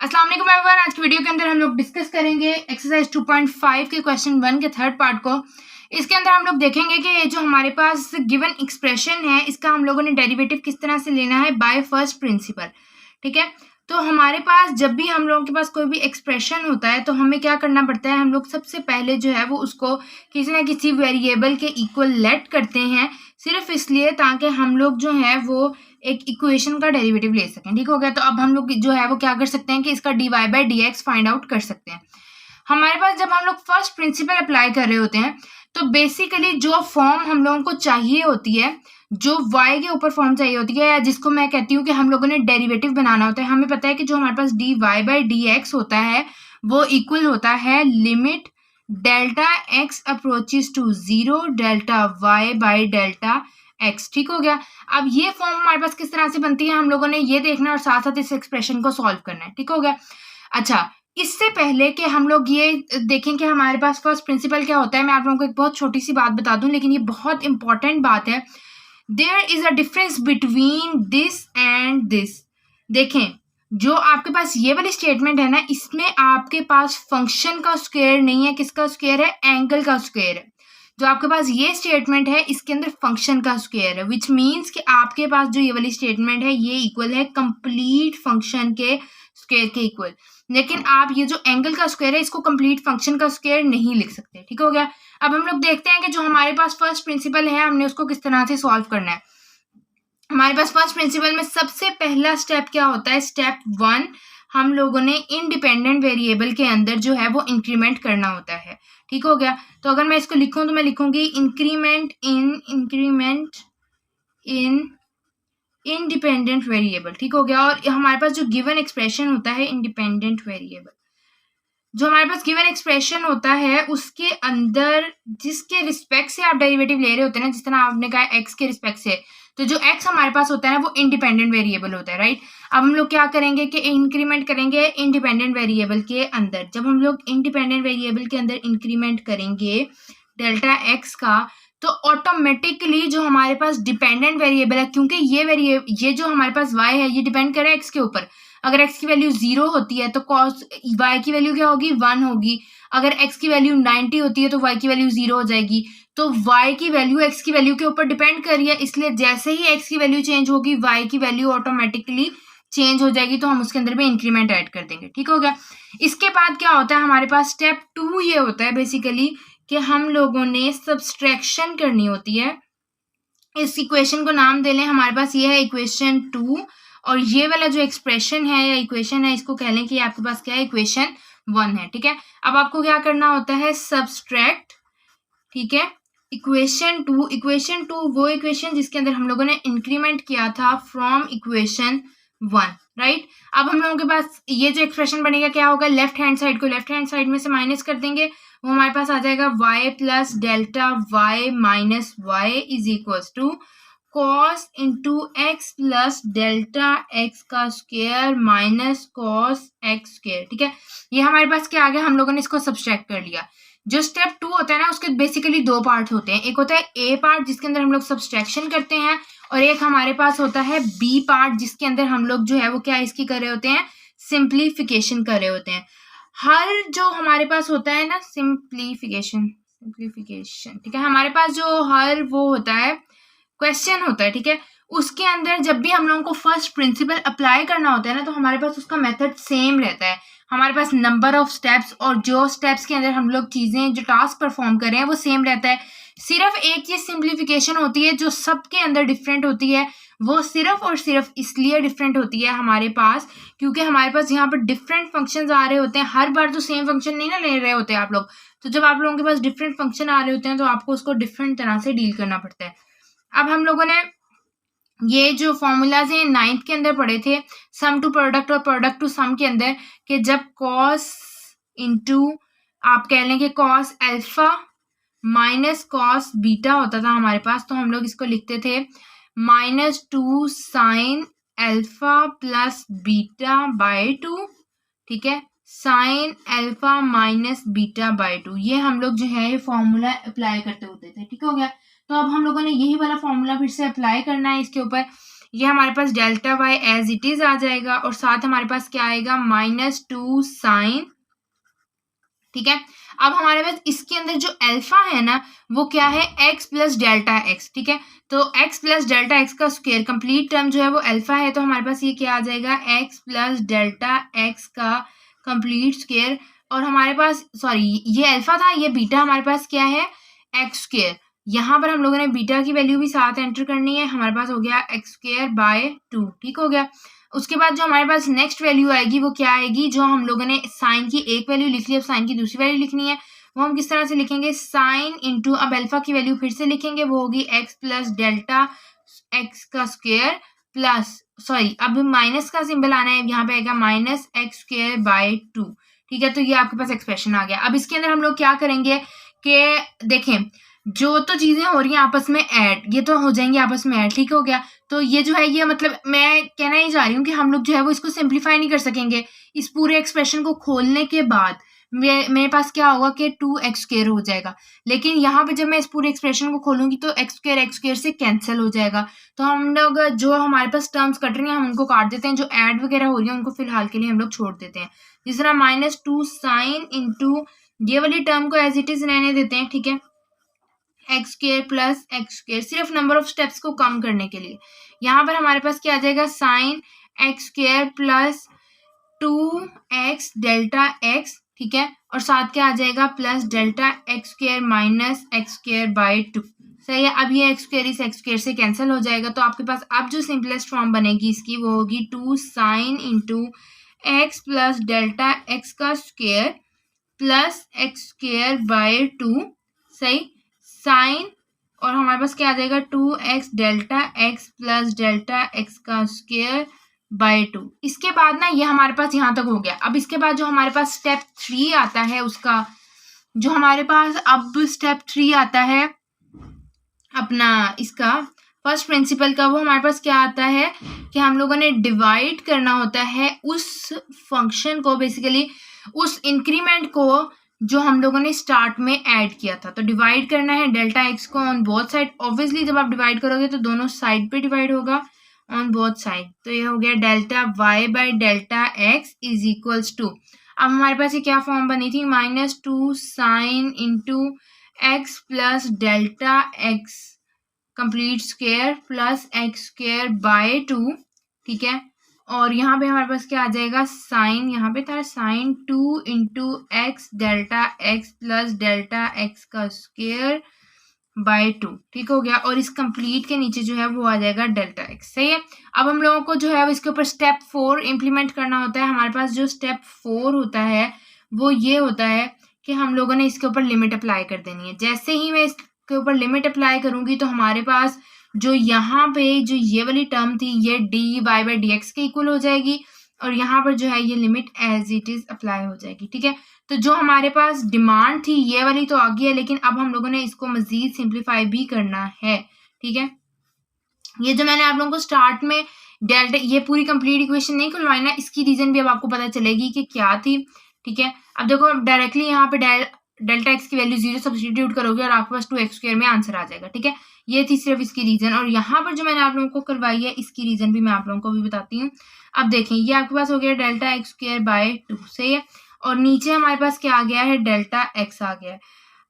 अस्सलाम वालेकुम एवरीवन। आज की वीडियो के अंदर हम लोग डिस्कस करेंगे एक्सरसाइज 2.5 के क्वेश्चन 1 के थर्ड पार्ट को। इसके अंदर हम लोग देखेंगे कि जो हमारे पास गिवन एक्सप्रेशन है इसका हम लोगों ने डेरिवेटिव किस तरह से लेना है बाय फर्स्ट प्रिंसिपल। ठीक है, तो हमारे पास जब भी हम लोगों के पास कोई भी एक्सप्रेशन होता है तो हमें क्या करना पड़ता है, हम लोग सबसे पहले जो है वो उसको किसी ना किसी वेरिएबल के इक्वल लेट करते हैं, सिर्फ इसलिए ताकि हम लोग जो है वो एक इक्वेशन का डेरिवेटिव ले सकें। ठीक हो गया, तो अब हम लोग जो है वो क्या कर सकते हैं कि इसका dy by D x find out कर सकते हैं। हमारे पास जब हम लोग फर्स्ट प्रिंसिपल अप्लाई कर रहे होते हैं तो बेसिकली जो फॉर्म हम लोगों को चाहिए होती है, जो y के ऊपर फॉर्म चाहिए होती है, या जिसको मैं कहती हूँ कि हम लोगों ने डेरिवेटिव बनाना होता है, हमें पता है कि जो हमारे पास dy बाई डी एक्स होता है वो इक्वल होता है limit delta x approaches to 0 delta y by delta X. ठीक हो गया। अब ये फॉर्म हमारे पास किस तरह से बनती है हम लोगों ने ये देखना और साथ साथ इस एक्सप्रेशन को सॉल्व करना है। ठीक हो गया। अच्छा, इससे पहले कि हम लोग ये देखें कि हमारे पास फर्स्ट प्रिंसिपल क्या होता है, मैं आप लोगों को एक बहुत छोटी सी बात बता दूं, लेकिन ये बहुत इंपॉर्टेंट बात है। There is a difference between this and this. देखें, जो आपके पास ये वाली स्टेटमेंट है ना, इसमें आपके पास फंक्शन का स्क्वायर नहीं है, किसका स्क्वायर है, एंगल का स्क्वायर है। जो आपके पास ये स्टेटमेंट है इसके अंदर फंक्शन का स्क्वायर है, विच मीन्स कि आपके पास जो ये वाली स्टेटमेंट है ये इक्वल है कंप्लीट फंक्शन के स्क्वायर के इक्वल। लेकिन आप ये जो एंगल का स्क्वायर है इसको कंप्लीट फंक्शन का स्क्वायर नहीं लिख सकते। ठीक हो गया। अब हम लोग देखते हैं कि जो हमारे पास फर्स्ट प्रिंसिपल है हमने उसको किस तरह से सॉल्व करना है। हमारे पास फर्स्ट प्रिंसिपल में सबसे पहला स्टेप क्या होता है, स्टेप 1, हम लोगों ने इंडिपेंडेंट वेरिएबल के अंदर जो है वो इंक्रीमेंट करना होता है। ठीक हो गया। तो अगर मैं इसको लिखूं तो मैं लिखूंगी इंक्रीमेंट इन इंडिपेंडेंट वेरिएबल। ठीक हो गया। और हमारे पास जो गिवन एक्सप्रेशन होता है इंडिपेंडेंट वेरिएबल, जो हमारे पास गिवन एक्सप्रेशन होता है उसके अंदर जिसके रिस्पेक्ट से आप डेरिवेटिव ले रहे होते हैं ना, जिस तरह आपने कहा एक्स के रिस्पेक्ट से, तो जो एक्स हमारे पास होता है ना वो इंडिपेंडेंट वेरिएबल होता है, राइट। अब हम लोग क्या करेंगे कि इंक्रीमेंट करेंगे इंडिपेंडेंट वेरिएबल के अंदर। जब हम लोग इंडिपेंडेंट वेरिएबल के अंदर इंक्रीमेंट करेंगे डेल्टा एक्स का, तो ऑटोमेटिकली जो हमारे पास डिपेंडेंट वेरिएबल है, क्योंकि ये जो हमारे पास y है ये डिपेंड करे एक्स के ऊपर। अगर x की वैल्यू 0 होती है तो cos y की वैल्यू क्या होगी, 1 होगी। अगर x की वैल्यू 90 होती है तो y की वैल्यू 0 हो जाएगी। तो y की वैल्यू x की वैल्यू के ऊपर डिपेंड कर रही है, इसलिए जैसे ही x की वैल्यू चेंज होगी y की वैल्यू ऑटोमेटिकली चेंज हो जाएगी, तो हम उसके अंदर भी इंक्रीमेंट ऐड कर देंगे। ठीक हो गया। इसके बाद क्या होता है हमारे पास, स्टेप 2 ये होता है बेसिकली कि हम लोगों ने सब्सट्रैक्शन करनी होती है। इस इक्वेशन को नाम दे लें, हमारे पास ये है इक्वेशन 2, और ये वाला जो एक्सप्रेशन है या इक्वेशन है इसको कह लें कि आपके पास क्या है, इक्वेशन 1 है। ठीक है। अब आपको क्या करना होता है, सब्सट्रैक्ट, ठीक है, इक्वेशन 2 वो इक्वेशन जिसके अंदर हम लोगों ने इंक्रीमेंट किया था फ्रॉम इक्वेशन 1, राइट। अब हम लोगों के पास ये जो एक्सप्रेशन बनेगा क्या होगा, लेफ्ट हैंड साइड को लेफ्ट हैंड साइड में से माइनस कर देंगे, वो हमारे पास आ जाएगा y plus delta y minus y is equal to cos into x plus delta x का square minus cos x square. ठीक है, ये हमारे पास क्या आ गया, हम लोगों ने इसको सब्सट्रैक्ट कर लिया। जो स्टेप 2 होता है ना उसके बेसिकली 2 पार्ट होते हैं, एक होता है ए पार्ट जिसके अंदर हम लोग सब्सट्रैक्शन करते हैं, और एक हमारे पास होता है बी पार्ट जिसके अंदर हम लोग जो है वो क्या इसकी कर रहे होते हैं, सिंप्लीफिकेशन कर रहे होते हैं। हर जो हमारे पास होता है ना सिंप्लीफिकेशन, ठीक है, हमारे पास जो हर वो होता है क्वेश्चन होता है, ठीक है, उसके अंदर जब भी हम लोगों को फर्स्ट प्रिंसिपल अप्लाई करना होता है ना तो हमारे पास उसका मेथड सेम रहता है। हमारे पास नंबर ऑफ स्टेप्स और जो स्टेप्स के अंदर हम लोग चीजें जो टास्क परफॉर्म कर रहे हैं वो सेम रहता है। सिर्फ एक चीज सिंप्लीफिकेशन होती है जो सबके अंदर डिफरेंट होती है, वो सिर्फ और सिर्फ इसलिए डिफरेंट होती है हमारे पास क्योंकि हमारे पास यहाँ पर डिफरेंट फंक्शंस आ रहे होते हैं। हर बार तो सेम फंक्शन नहीं ना ले रहे होते आप लोग, तो जब आप लोगों के पास डिफरेंट फंक्शन आ रहे होते हैं तो आपको उसको डिफरेंट तरह से डील करना पड़ता है। अब हम लोगों ने ये जो फॉर्मूलाज हैं 9th के अंदर पढ़े थे, सम टू प्रोडक्ट और प्रोडक्ट टू सम के अंदर, कि जब कॉस इंटू आप कह लें कि cos alpha minus cos beta होता था हमारे पास, तो हम लोग इसको लिखते थे -2 sine alpha plus beta by 2। ठीक है, sine alpha minus beta by 2, ये हम लोग जो है फॉर्मूला अप्लाई करते होते थे। ठीक हो गया। तो अब हम लोगों ने यही वाला फॉर्मूला फिर से अप्लाई करना है इसके ऊपर। ये हमारे पास delta Y as it is आ जाएगा और साथ हमारे पास क्या आएगा -2 साइन, ठीक है। अब हमारे पास इसके अंदर जो अल्फा है ना वो क्या है x प्लस डेल्टा एक्स, ठीक है। तो x प्लस डेल्टा एक्स का स्क्वायर कंप्लीट टर्म जो है वो अल्फा है, तो हमारे पास ये क्या आ जाएगा x प्लस डेल्टा एक्स का कंप्लीट स्क्वायर, और हमारे पास सॉरी ये अल्फा था, ये बीटा हमारे पास क्या है एक्स स्क्वायर। यहाँ पर हम लोगों ने बीटा की वैल्यू भी साथ एंटर करनी है, हमारे पास हो गया एक्स स्क्वायर बाय 2, ठीक हो गया। उसके बाद जो हमारे पास नेक्स्ट वैल्यू आएगी वो क्या आएगी, जो हम लोगों ने साइन की एक वैल्यू लिख ली, अब साइन की दूसरी वैल्यू लिखनी है, वो हम किस तरह से लिखेंगे, साइन इंटू अब अल्फा की वैल्यू फिर से लिखेंगे, वो होगी एक्स प्लस डेल्टा एक्स का स्क्वायर प्लस सॉरी अब माइनस का सिंबल आना है, यहाँ पे आएगा माइनस एक्स स्क्वायर बाय 2, ठीक है। तो ये आपके पास एक्सप्रेशन आ गया। अब इसके अंदर हम लोग क्या करेंगे कि देखें जो तो चीजें हो रही हैं आपस में ऐड, ये तो हो जाएंगी आपस में ऐड, ठीक हो गया। तो ये जो है ये मतलब मैं कहना ही जा रही हूँ कि हम लोग जो है वो इसको सिंप्लीफाई नहीं कर सकेंगे। इस पूरे एक्सप्रेशन को खोलने के बाद मेरे पास क्या होगा कि 2x स्क्वायर हो जाएगा, लेकिन यहाँ पे जब मैं इस पूरे एक्सप्रेशन को खोलूंगी तो x स्क्वायर से कैंसिल हो जाएगा। तो हम लोग जो हमारे पास टर्म्स कट रही हैं हम उनको काट देते हैं, जो ऐड वगैरह हो रही है उनको फिलहाल के लिए हम लोग छोड़ देते हैं। जिस तरह -2 साइन इंटू ये वाली टर्म को एज इट इज रहने देते हैं, ठीक है, x square plus x square, सिर्फ नंबर ऑफ स्टेप्स को कम करने के लिए। यहाँ पर हमारे पास क्या आ जाएगा, sign X square plus 2x delta X, ठीक है, और साथ क्या आ जाएगा plus delta x square minus x square by 2, सही है। अब ये एक्स स्क्वायर इस एक्स स्क्वायर से कैंसिल हो जाएगा, तो आपके पास अब जो सिंपलेस्ट फॉर्म बनेगी इसकी वो होगी 2 sine into x plus delta x का square plus x square by 2, सही, साइन और हमारे पास क्या आ जाएगा 2x delta X plus delta x का स्क्वायर बाय 2। इसके बाद ना ये हमारे पास यहाँ तक हो गया। अब इसके बाद जो हमारे पास स्टेप 3 आता है उसका, जो हमारे पास अब स्टेप 3 आता है अपना इसका फर्स्ट प्रिंसिपल का, वो हमारे पास क्या आता है कि हम लोगों ने डिवाइड करना होता है उस फंक्शन को, बेसिकली उस इंक्रीमेंट को जो हम लोगों ने स्टार्ट में ऐड किया था। तो डिवाइड करना है डेल्टा एक्स को ऑन बोथ साइड, ऑब्वियसली जब आप डिवाइड करोगे तो दोनों साइड पे डिवाइड होगा ऑन बोथ साइड, तो ये हो गया delta Y by delta x is equals to, अब हमारे पास ये क्या फॉर्म बनी थी, -2 sine into x plus delta X complete square plus x square by 2, ठीक है। और यहाँ पे हमारे पास क्या आ जाएगा, साइन, यहाँ पे था sine 2 into X delta X plus delta x का स्क्वायर बाय 2, ठीक हो गया। और इस कंप्लीट के नीचे जो है वो आ जाएगा डेल्टा एक्स, सही है। अब हम लोगों को जो है इसके ऊपर स्टेप 4 इम्प्लीमेंट करना होता है। हमारे पास जो स्टेप 4 होता है वो ये होता है कि हम लोगों ने इसके ऊपर लिमिट अप्लाई कर देनी है। जैसे ही मैं इसके ऊपर लिमिट अप्लाई करूंगी तो हमारे पास जो यहाँ पे जो ये वाली टर्म थी ये dy बाय dx के इक्वल हो जाएगी, और यहाँ पर जो है ये limit as it is apply हो जाएगी, ठीक है। तो जो हमारे पास डिमांड थी ये वाली तो आ गई है, लेकिन अब हम लोगों ने इसको मजीद सिंप्लीफाई भी करना है, ठीक है। ये जो मैंने आप लोगों को स्टार्ट में डेल्टा ये पूरी कंप्लीट इक्वेशन नहीं खुलवाई ना, इसकी रीजन भी अब आपको पता चलेगी कि क्या थी, ठीक है। अब देखो डायरेक्टली यहाँ पे डेल्टा एक्स की वैल्यू 0 सब्स्टिट्यूट करोगे और आपके पास 2x स्क्वायर में आंसर आ जाएगा, ठीक है। ये थी सिर्फ इसकी रीजन, और यहाँ पर जो मैंने आप लोगों को करवाई है इसकी रीजन भी मैं आप लोगों को भी बताती हूँ। अब देखें ये आपके पास हो गया डेल्टा एक्स स्क्वायर बाय 2, सही है, और नीचे हमारे पास क्या आ गया है, डेल्टा एक्स आ गया है।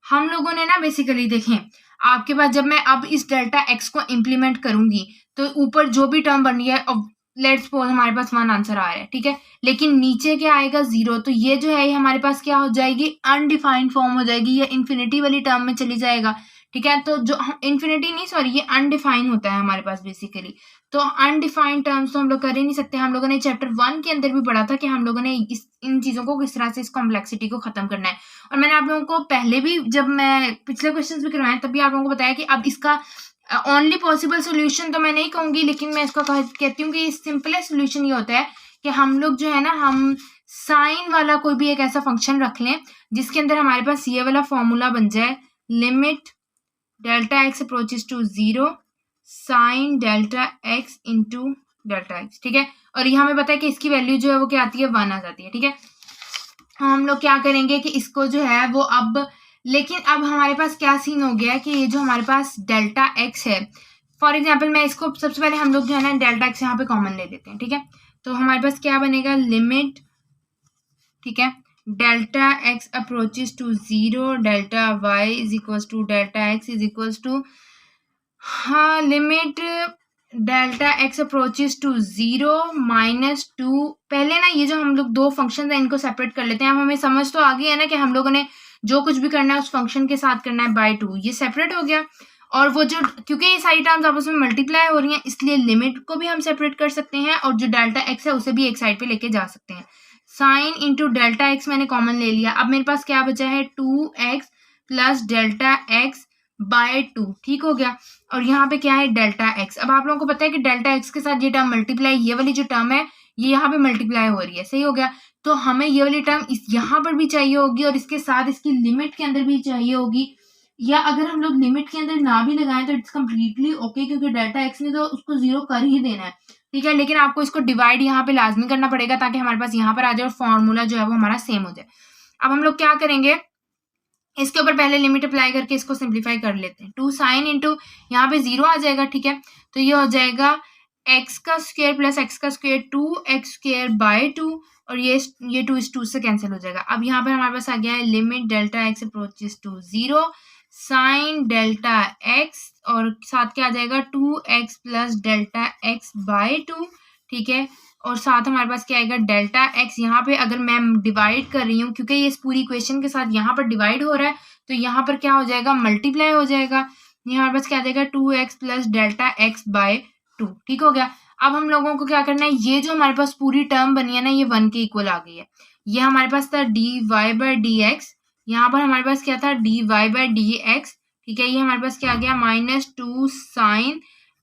हम लोगों ने ना बेसिकली देखें आपके पास जब मैं अब इस डेल्टा एक्स को इम्प्लीमेंट करूंगी तो ऊपर जो भी टर्म बन रही है, लेट्स सपोज हमारे पास 1 आंसर आ रहा है, ठीक है, लेकिन नीचे क्या आएगा 0, तो ये जो है हमारे पास क्या हो जाएगी, अनडिफाइंड फॉर्म हो जाएगी, ये इन्फिनिटी वाली टर्म में चली जाएगा, ठीक है। तो जो इन्फिनिटी नहीं सॉरी ये अनडिफाइंड होता है हमारे पास बेसिकली, तो अनडिफाइंड टर्म्स तो हम लोग कर ही नहीं सकते। हम लोगों ने चैप्टर 1 के अंदर भी पढ़ा था कि हम लोगों ने इन चीज़ों को किस तरह से इस कॉम्प्लेक्सिटी को खत्म करना है, और मैंने आप लोगों को पहले भी जब मैं पिछले क्वेश्चन भी करवाए तब भी आप लोगों को बताया कि अब इसका ओनली पॉसिबल सोल्यूशन तो मैं नहीं कहूँगी, लेकिन मैं इसका कहती हूँ कि सिंपलेस्ट सोल्यूशन ये होता है कि हम लोग जो है ना हम साइन वाला कोई भी एक ऐसा फंक्शन रख लें जिसके अंदर हमारे पास ये वाला फॉर्मूला बन जाए, limit delta x approaches to 0 sine delta X into delta X, ठीक है। और यहाँ हमें पता है कि इसकी वैल्यू जो है वो क्या आती है, 1 आ जाती है, ठीक है। हम लोग क्या करेंगे कि इसको जो है वो अब, लेकिन अब हमारे पास क्या सीन हो गया कि ये जो हमारे पास डेल्टा एक्स है, फॉर एग्जाम्पल मैं इसको सबसे पहले हम लोग जो है ना डेल्टा एक्स यहाँ पे कॉमन ले लेते हैं, ठीक है। तो हमारे पास क्या बनेगा, लिमिट, ठीक है, delta x approaches to 0, delta y is equals to delta x is equals to, हाँ, limit delta x approaches to 0 -2। पहले ना ये जो हम लोग दो फंक्शन है इनको सेपरेट कर लेते हैं। अब हमें समझ तो आ गई है ना कि हम लोगों ने जो कुछ भी करना है उस फंक्शन के साथ करना है बाय 2, ये सेपरेट हो गया। और वो जो, क्योंकि ये सारी टर्म्स आपस में मल्टीप्लाई हो रही हैं इसलिए लिमिट को भी हम सेपरेट कर सकते हैं और जो डेल्टा एक्स है उसे भी एक साइड पे लेके जा सकते हैं। साइन इंटू डेल्टा एक्स मैंने कॉमन ले लिया। अब मेरे पास क्या बचा है, 2x plus delta x bye 2, ठीक हो गया। और यहाँ पे क्या है, डेल्टा एक्स। अब आप लोगों को पता है कि डेल्टा एक्स के साथ ये टर्म मल्टीप्लाई, ये वाली जो टर्म है ये यहाँ पे मल्टीप्लाई हो रही है, सही हो गया। तो हमें ये वाली टर्म इस यहाँ पर भी चाहिए होगी और इसके साथ इसकी लिमिट के अंदर भी चाहिए होगी, या अगर हम लोग लिमिट के अंदर ना भी लगाएं तो इट्स कम्प्लीटली ओके, क्योंकि डेल्टा एक्स ने तो उसको 0 कर ही देना है, ठीक है। लेकिन आपको इसको डिवाइड यहाँ पे लाजमी करना पड़ेगा ताकि हमारे पास यहाँ पर आ जाए और फॉर्मूला जो है वो हमारा सेम हो जाए। अब हम लोग क्या करेंगे, इसके ऊपर पहले लिमिट अप्लाई करके इसको सिंप्लीफाई कर लेते हैं। 2 साइन इंटू यहाँ पे 0 आ जाएगा, ठीक है। तो ये हो जाएगा एक्स का स्क्वायर प्लस एक्स का स्क्वायर 2x स्क्वायर बाय 2, और ये 2 इस 2 से कैंसिल हो जाएगा। अब यहाँ पर हमारे पास आ गया है limit delta x approaches to 0 sine delta X, और साथ क्या आ जाएगा 2x plus delta x bye 2, ठीक है। और साथ हमारे पास क्या आएगा, डेल्टा एक्स। यहाँ पे अगर मैं डिवाइड कर रही हूँ क्योंकि ये इस पूरी इक्वेशन के साथ यहाँ पर डिवाइड हो रहा है तो यहाँ पर क्या हो जाएगा, मल्टीप्लाई हो जाएगा। यहाँ हमारे पास क्या आ जाएगा 2x plus delta x bye 2, ठीक हो गया। अब हम लोगों को क्या करना है, ये जो हमारे पास पूरी टर्म बनी है ना ये 1 के इक्वल आ गई है। ये हमारे पास था dy बाय dx, यहाँ पर हमारे पास क्या था dy बाय dx, ठीक है। ये हमारे पास क्या आ गया -2 साइन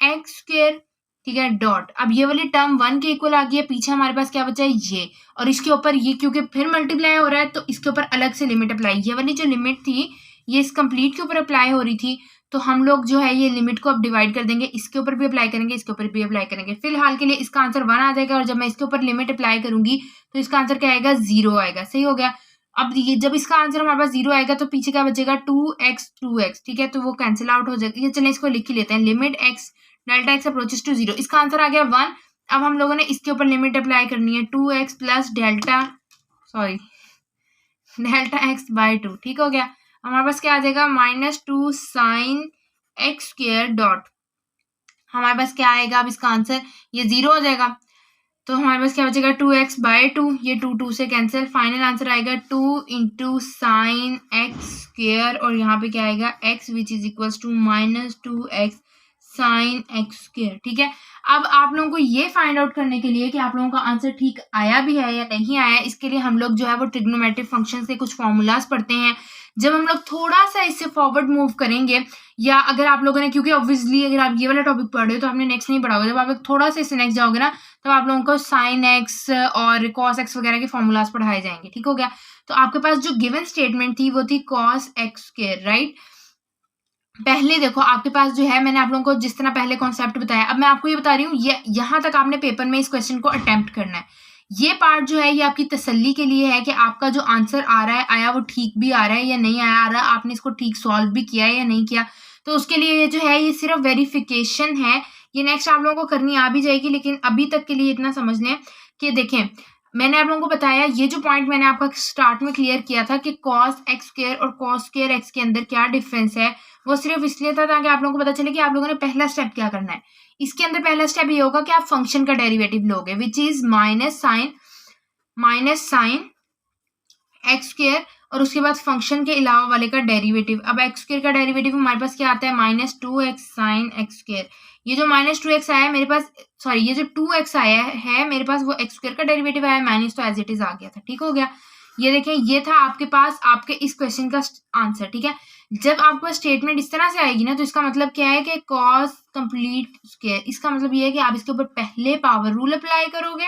एक्स स्क्वायर, ठीक है, डॉट। अब ये वाली टर्म 1 के इक्वल आ गई है, पीछे हमारे पास क्या बचा है ये, और इसके ऊपर ये क्योंकि फिर मल्टीप्लाई हो रहा है तो इसके ऊपर अलग से लिमिट अप्लाई। ये वाली जो लिमिट थी ये इस कंप्लीट के ऊपर अप्लाई हो रही थी, तो हम लोग जो है ये लिमिट को अब डिवाइड कर देंगे, इसके ऊपर भी अप्लाई करेंगे, इसके ऊपर भी अप्लाई करेंगे। फिलहाल के लिए इसका आंसर 1 आ जाएगा, और जब मैं इसके ऊपर लिमिट अप्लाई करूंगी तो इसका आंसर क्या आएगा, 0 आएगा, सही हो गया। अब ये जब इसका आंसर हमारे पास 0 आएगा तो पीछे क्या बचेगा 2x, ठीक है, तो वो कैंसिल आउट हो जाएगा। ये चलिए इसको लिख ही लेते हैं, limit X delta x approaches to 0, इसका आंसर आ गया 1। अब हम लोगों ने इसके ऊपर लिमिट अप्लाई करनी है 2x plus delta x bye 2, ठीक हो गया। हमारे पास क्या आ जाएगा -2 साइन एक्स स्क्वायर डॉट, हमारे पास क्या आएगा, अब इसका आंसर ये 0 हो जाएगा, तो हमारे पास क्या बचेगा 2x बाय 2, ये 2 से कैंसिल, फाइनल आंसर आएगा 2 इंटू साइन एक्स स्क्वायर, और यहाँ पे क्या आएगा x which is equals to -2x sine X square, ठीक है। अब आप लोगों को ये फाइंड आउट करने के लिए कि आप लोगों का आंसर ठीक आया भी है या नहीं आया, इसके लिए हम लोग जो है वो ट्रिग्नोमेट्रिक फंक्शन के कुछ फॉर्मूलाज पढ़ते हैं। जब हम लोग थोड़ा सा इससे फॉरवर्ड मूव करेंगे, या अगर आप लोगों ने, क्योंकि ऑब्वियसली अगर आप ये वाला टॉपिक पढ़ रहे हो तो आपने नेक्स्ट नहीं पढ़ा होगा, जब आप लोग थोड़ा सा इससे नेक्स्ट जाओगे ना तो आप लोगों को साइन एक्स और कॉस एक्स वगैरह के फॉर्मूलाज पढ़ाए जाएंगे, ठीक हो गया। तो आपके पास जो गिवन स्टेटमेंट थी वो थी कॉस एक्स स्क्वायर, राइट। पहले देखो आपके पास जो है, मैंने आप लोगों को जिस तरह पहले कॉन्सेप्ट बताया, अब मैं आपको ये बता रही हूँ, ये यहाँ तक आपने पेपर में इस क्वेश्चन को अटेम्प्ट करना है। ये पार्ट जो है ये आपकी तसल्ली के लिए है कि आपका जो आंसर आ रहा है, आया वो ठीक भी आ रहा है या नहीं आया, आ रहा है आपने इसको ठीक सॉल्व भी किया है या नहीं किया। तो उसके लिए ये जो है ये सिर्फ वेरिफिकेशन है, ये नेक्स्ट आप लोगों को करनी आ भी जाएगी, लेकिन अभी तक के लिए इतना समझ लें कि देखें मैंने आप लोगों को बताया, ये जो पॉइंट मैंने आपका स्टार्ट में क्लियर किया था कि कॉस एक्स स्क्वायर और कॉस स्क्वायर एक्स के अंदर क्या डिफरेंस है, वो सिर्फ इसलिए था ताकि आप लोगों को पता चले कि आप लोगों ने पहला स्टेप क्या करना है। इसके अंदर पहला स्टेप ये होगा कि आप फंक्शन का डेरिवेटिव लोगे, which is minus sign X square, और उसके बाद फंक्शन के अलावा वाले का डेरिवेटिव। अब एक्स स्क्वायर का डेरिवेटिव हमारे पास क्या आता है, -2x साइन एक्स स्क्वायर। ये जो -2x आया है मेरे पास, सॉरी ये जो 2x आया है मेरे पास, वो एक्स स्क्वायर का डेरिवेटिव आया, मैंने तो एज इट इज आ गया था, ठीक हो गया। ये देखें ये था आपके पास आपके इस क्वेश्चन का आंसर, ठीक है। जब आपको स्टेटमेंट इस तरह से आएगी ना तो इसका मतलब क्या है कि कॉस कंप्लीट स्क्वायर, इसका मतलब ये है कि आप इसके ऊपर पहले पावर रूल अप्लाई करोगे,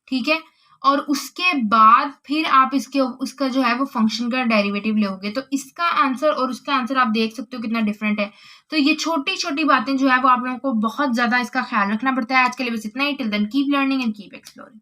ठीक है, और उसके बाद फिर आप उसका जो है वो फंक्शन का डेरिवेटिव लोगे। तो इसका आंसर और उसका आंसर आप देख सकते हो कितना डिफरेंट है। तो ये छोटी छोटी बातें जो है वो आप लोगों को बहुत ज्यादा इसका ख्याल रखना पड़ता है। आज के लिए बस इतना ही। Till then keep learning and keep exploring.